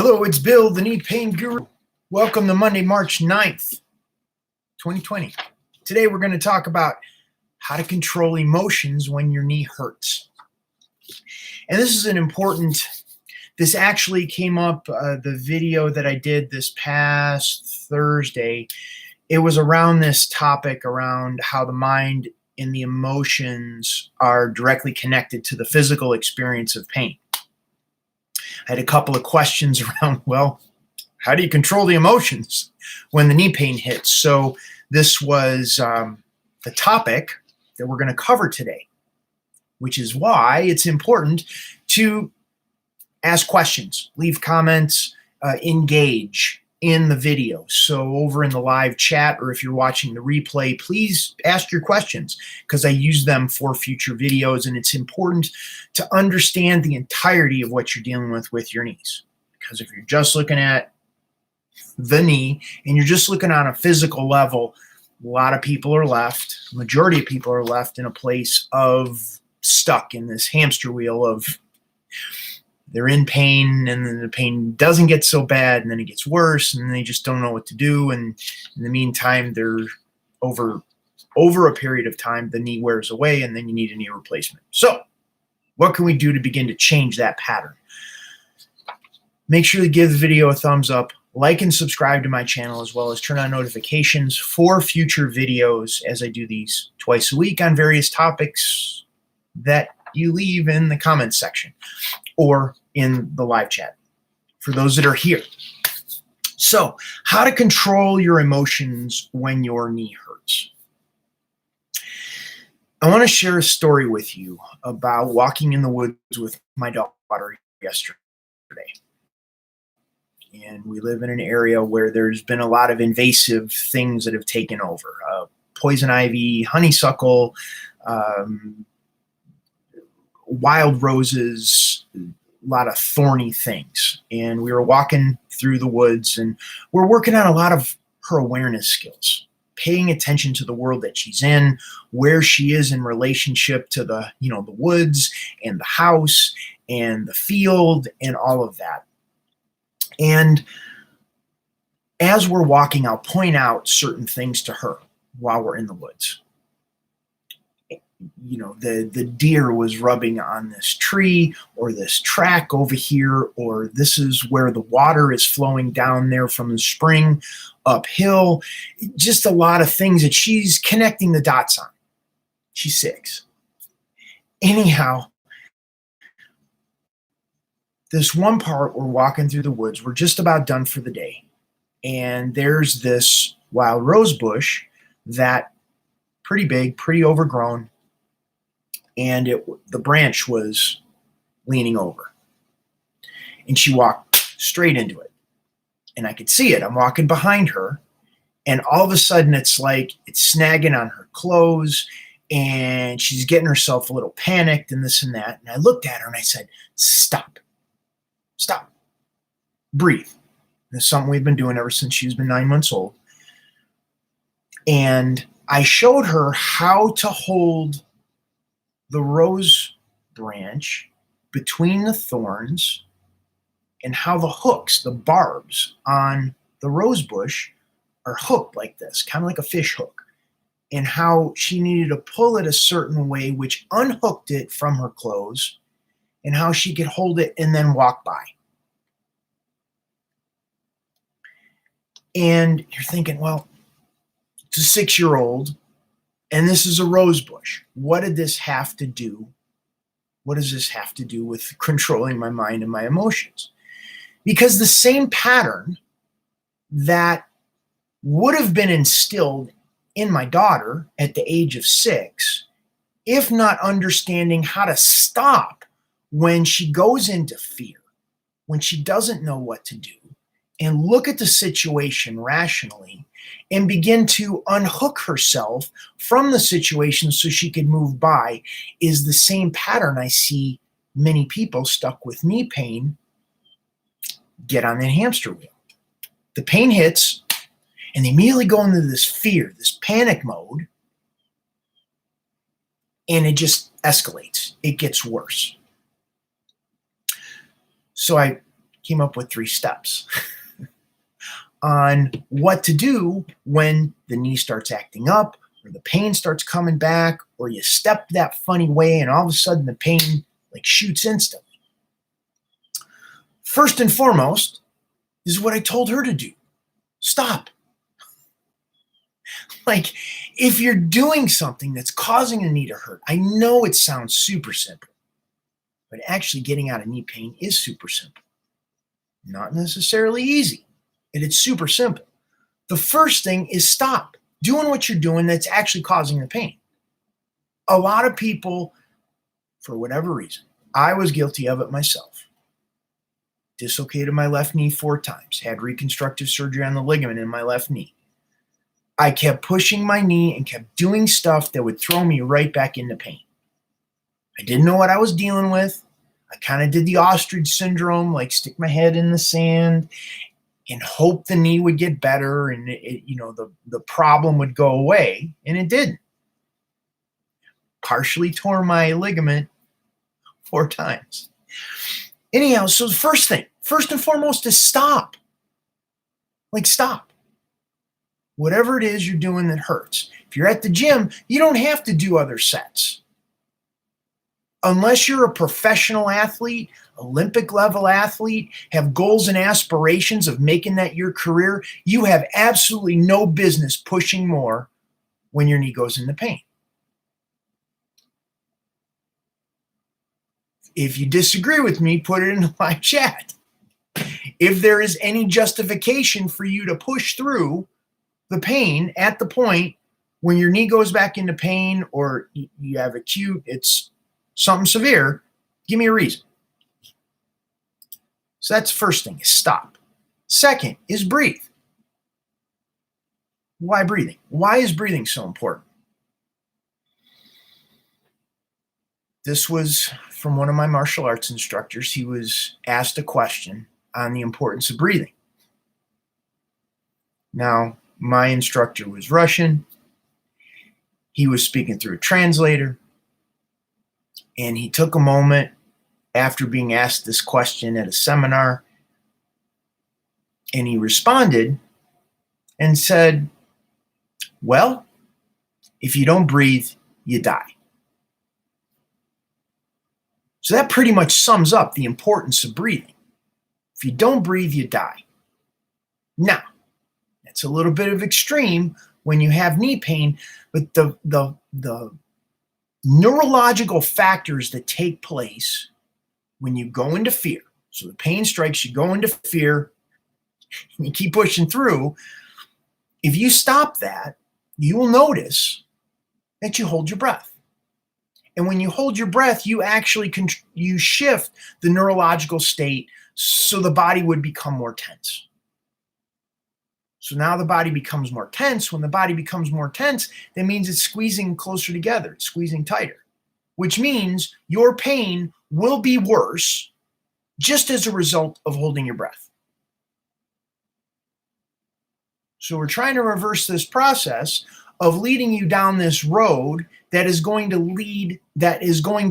Hello, it's Bill, the knee pain guru. Welcome to Monday, March 9th, 2020. Today we're going to talk about how to control emotions when your knee hurts. And this is this actually came up, the video that I did this past Thursday. It was around this topic, around how the mind and the emotions are directly connected to the physical experience of pain. I had a couple of questions around, well, how do you control the emotions when the knee pain hits? So this was the topic that we're going to cover today, which is why it's important to ask questions, leave comments, engage in the video. So over in the live chat, or if you're watching the replay, please ask your questions because I use them for future videos, and it's important to understand the entirety of what you're dealing with your knees. Because if you're just looking at the knee and you're just looking on a physical level, a lot of people are left, majority of people are left in a place of stuck in this hamster wheel of they're in pain, and then the pain doesn't get so bad, and then it gets worse, and they just don't know what to do. And in the meantime, they're over a period of time, the knee wears away, and then you need a knee replacement. So what can we do to begin to change that pattern? Make sure to give the video a thumbs up, like and subscribe to my channel, as well as turn on notifications for future videos as I do these twice a week on various topics that you leave in the comments section or in the live chat for those that are here. So, how to control your emotions when your knee hurts. I want to share a story with you about walking in the woods with my daughter yesterday. And we live in an area where there's been a lot of invasive things that have taken over. Poison ivy, honeysuckle, wild roses, a lot of thorny things. And we were walking through the woods, and we're working on a lot of her awareness skills, paying attention to the world that she's in, where she is in relationship to the woods and the house and the field and all of that. And as we're walking, I'll point out certain things to her while we're in the woods. The deer was rubbing on this tree, or this track over here, or this is where the water is flowing down there from the spring uphill. Just a lot of things that she's connecting the dots on. She's 6. Anyhow, this one part, we're walking through the woods. We're just about done for the day. And there's this wild rose bush that pretty big, pretty overgrown. And the branch was leaning over. And she walked straight into it. And I could see it. I'm walking behind her. And all of a sudden, it's like it's snagging on her clothes. And she's getting herself a little panicked and this and that. And I looked at her and I said, stop. Stop. Breathe. It's something we've been doing ever since she's been 9 months old. And I showed her how to hold the rose branch between the thorns, and how the hooks, the barbs on the rose bush are hooked like this, kind of like a fish hook, and how she needed to pull it a certain way, which unhooked it from her clothes, and how she could hold it and then walk by. And you're thinking, well, it's a 6-year-old, and this is a rose bush. What did this have to do? What does this have to do with controlling my mind and my emotions? Because the same pattern that would have been instilled in my daughter at the age of 6, if not understanding how to stop when she goes into fear, when she doesn't know what to do, and look at the situation rationally and begin to unhook herself from the situation so she can move by, is the same pattern I see many people stuck with knee pain get on that hamster wheel. The pain hits, and they immediately go into this fear, this panic mode, and it just escalates. It gets worse. So I came up with 3 steps on what to do when the knee starts acting up, or the pain starts coming back, or you step that funny way and all of a sudden the pain like shoots instantly. First and foremost is what I told her to do. Stop. Like, if you're doing something that's causing a knee to hurt, I know it sounds super simple, but actually getting out of knee pain is super simple. Not necessarily easy, and it's super simple. The first thing is stop doing what you're doing that's actually causing the pain. A lot of people, for whatever reason, I was guilty of it myself, dislocated my left knee 4 times, had reconstructive surgery on the ligament in my left knee. I kept pushing my knee and kept doing stuff that would throw me right back into pain. I didn't know what I was dealing with. I kind of did the ostrich syndrome, like stick my head in the sand and hope the knee would get better and the problem would go away, and it didn't. Partially tore my ligament 4 times. Anyhow, so the first and foremost is stop. Like, stop. Whatever it is you're doing that hurts. If you're at the gym, you don't have to do other sets. Unless you're a professional athlete, Olympic level athlete, have goals and aspirations of making that your career, you have absolutely no business pushing more when your knee goes into pain. If you disagree with me, put it in the live chat. If there is any justification for you to push through the pain at the point when your knee goes back into pain, or you have acute, it's something severe, give me a reason. So that's the first thing, is stop. Second is breathe. Why breathing? Why is breathing so important? This was from one of my martial arts instructors. He was asked a question on the importance of breathing. Now, my instructor was Russian. He was speaking through a translator. And he took a moment after being asked this question at a seminar. And he responded and said, well, if you don't breathe, you die. So that pretty much sums up the importance of breathing. If you don't breathe, you die. Now, it's a little bit of extreme when you have knee pain, but the neurological factors that take place when you go into fear. So the pain strikes, you go into fear, and you keep pushing through. If you stop that, you will notice that you hold your breath. And when you hold your breath, you actually you shift the neurological state so the body would become more tense. So now the body becomes more tense. When the body becomes more tense, that means it's squeezing closer together. It's squeezing tighter, which means your pain will be worse just as a result of holding your breath. So we're trying to reverse this process of leading you down this road that is going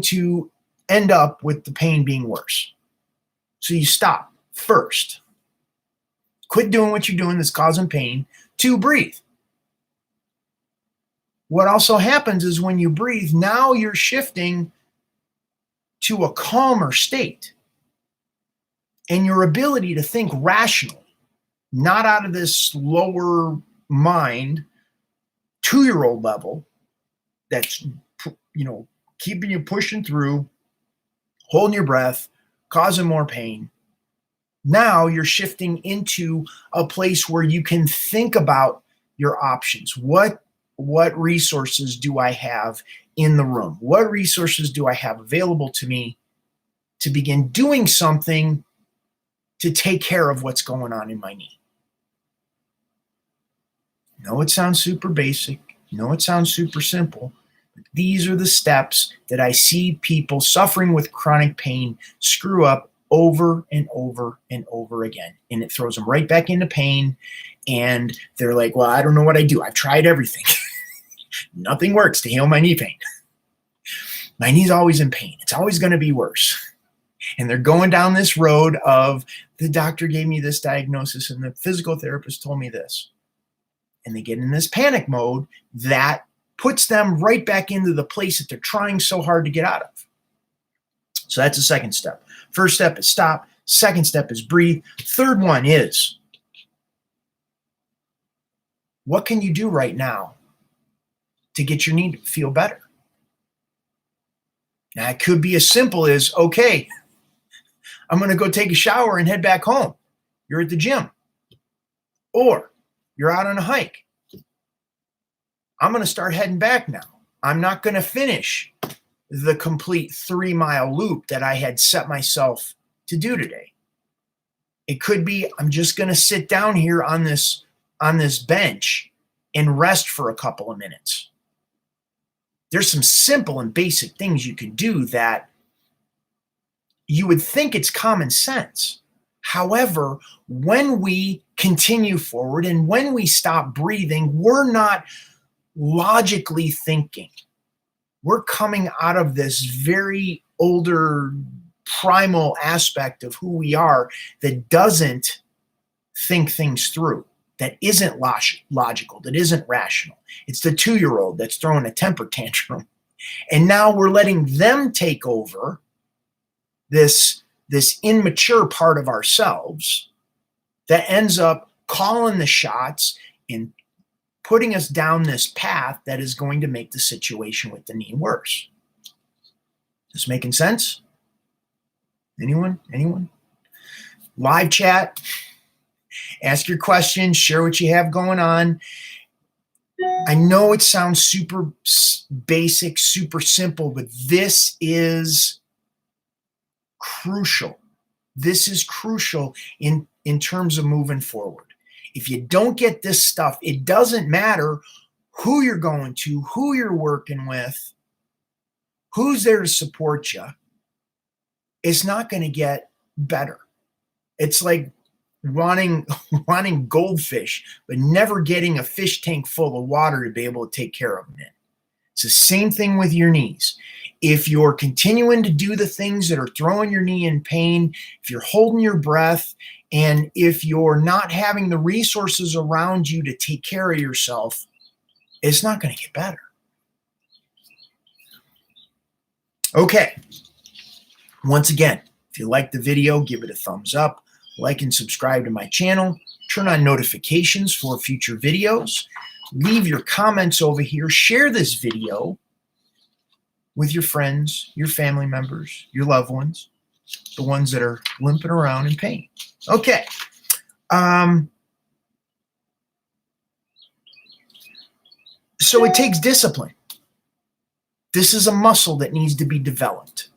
to end up with the pain being worse. So you stop first. Quit doing what you're doing that's causing pain. 2, breathe. What also happens is when you breathe, now you're shifting to a calmer state. And your ability to think rationally, not out of this lower mind, 2-year-old level that's, keeping you pushing through, holding your breath, causing more pain. Now you're shifting into a place where you can think about your options. What resources do I have in the room? What resources do I have available to me to begin doing something to take care of what's going on in my knee? I know it sounds super basic. I know it sounds super simple. But these are the steps that I see people suffering with chronic pain screw up over and over and over again. And it throws them right back into pain. And they're like, well, I don't know what I do. I've tried everything. Nothing works to heal my knee pain. My knee's always in pain. It's always going to be worse. And they're going down this road of the doctor gave me this diagnosis and the physical therapist told me this. And they get in this panic mode that puts them right back into the place that they're trying so hard to get out of. So that's the second step. First step is stop. Second step is breathe. Third one is, what can you do right now to get your knee to feel better? Now, it could be as simple as, okay, I'm going to go take a shower and head back home. You're at the gym. Or you're out on a hike. I'm going to start heading back now. I'm not going to finish the complete 3-mile loop that I had set myself to do today. It could be, I'm just going to sit down here on this bench and rest for a couple of minutes. There's some simple and basic things you can do that you would think it's common sense. However, when we continue forward and when we stop breathing, we're not logically thinking. We're coming out of this very older, primal aspect of who we are that doesn't think things through, that isn't logical, that isn't rational. It's the 2-year-old that's throwing a temper tantrum. And now we're letting them take over this immature part of ourselves that ends up calling the shots and putting us down this path that is going to make the situation with the knee worse. This making sense? Anyone? Live chat. Ask your questions. Share what you have going on. I know it sounds super basic, super simple, but this is crucial. This is crucial in terms of moving forward. If you don't get this stuff, it doesn't matter who you're going to, who you're working with, who's there to support you. It's not going to get better. It's like wanting goldfish, but never getting a fish tank full of water to be able to take care of them in. It's the same thing with your knees. If you're continuing to do the things that are throwing your knee in pain, if you're holding your breath, and if you're not having the resources around you to take care of yourself, it's not going to get better. Okay. Once again, if you like the video, give it a thumbs up, like and subscribe to my channel, turn on notifications for future videos, leave your comments over here, share this video with your friends, your family members, your loved ones, the ones that are limping around in pain. Okay. So it takes discipline. This is a muscle that needs to be developed.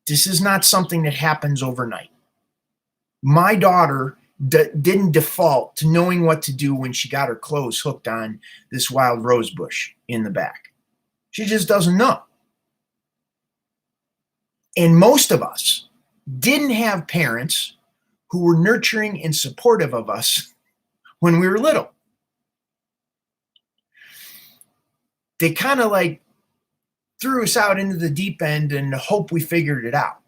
This is not something that happens overnight. My daughter didn't default to knowing what to do when she got her clothes hooked on this wild rose bush in the back. She just doesn't know. And most of us didn't have parents who were nurturing and supportive of us when we were little. They kind of like threw us out into the deep end and hope we figured it out.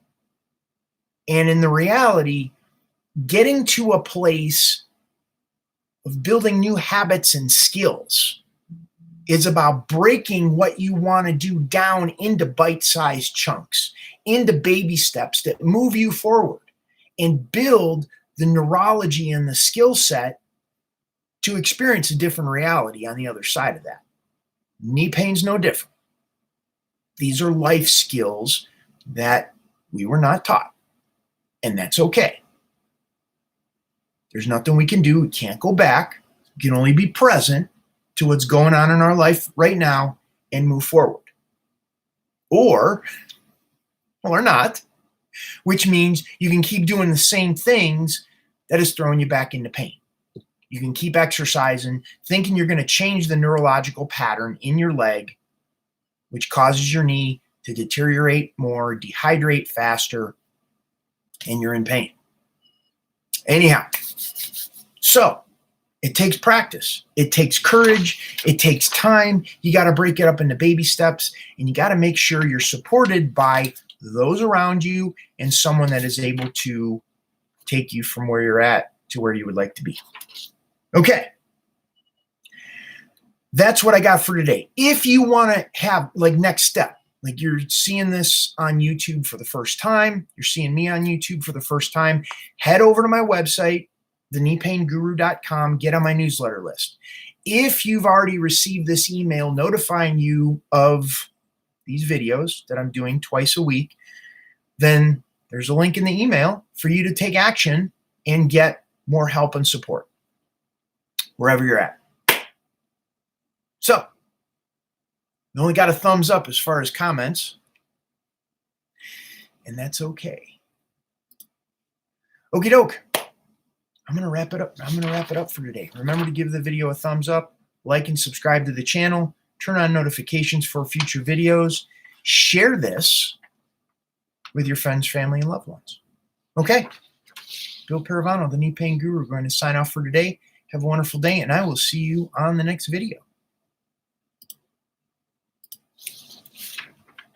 And in the reality, getting to a place of building new habits and skills is about breaking what you want to do down into bite-sized chunks, into baby steps that move you forward and build the neurology and the skill set to experience a different reality on the other side of that. Knee pain's no different. These are life skills that we were not taught, and that's okay. There's nothing we can do. We can't go back. We can only be present to what's going on in our life right now and move forward. Or not, which means you can keep doing the same things that is throwing you back into pain. You can keep exercising, thinking you're going to change the neurological pattern in your leg, which causes your knee to deteriorate more, dehydrate faster, and you're in pain. Anyhow, so it takes practice. It takes courage. It takes time. You got to break it up into baby steps, and you got to make sure you're supported by those around you, and someone that is able to take you from where you're at to where you would like to be. Okay. That's what I got for today. If you want to have like next step, like you're seeing this on YouTube for the first time, you're seeing me on YouTube for the first time, head over to my website, thekneepainguru.com, get on my newsletter list. If you've already received this email notifying you of these videos that I'm doing twice a week, then there's a link in the email for you to take action and get more help and support wherever you're at. So, we only got a thumbs up as far as comments, and that's okay. Okie doke. I'm going to wrap it up. I'm going to wrap it up for today. Remember to give the video a thumbs up, like and subscribe to the channel, turn on notifications for future videos, share this with your friends, family, and loved ones. Okay. Bill Paravano, the Knee Pain Guru, going to sign off for today. Have a wonderful day, and I will see you on the next video.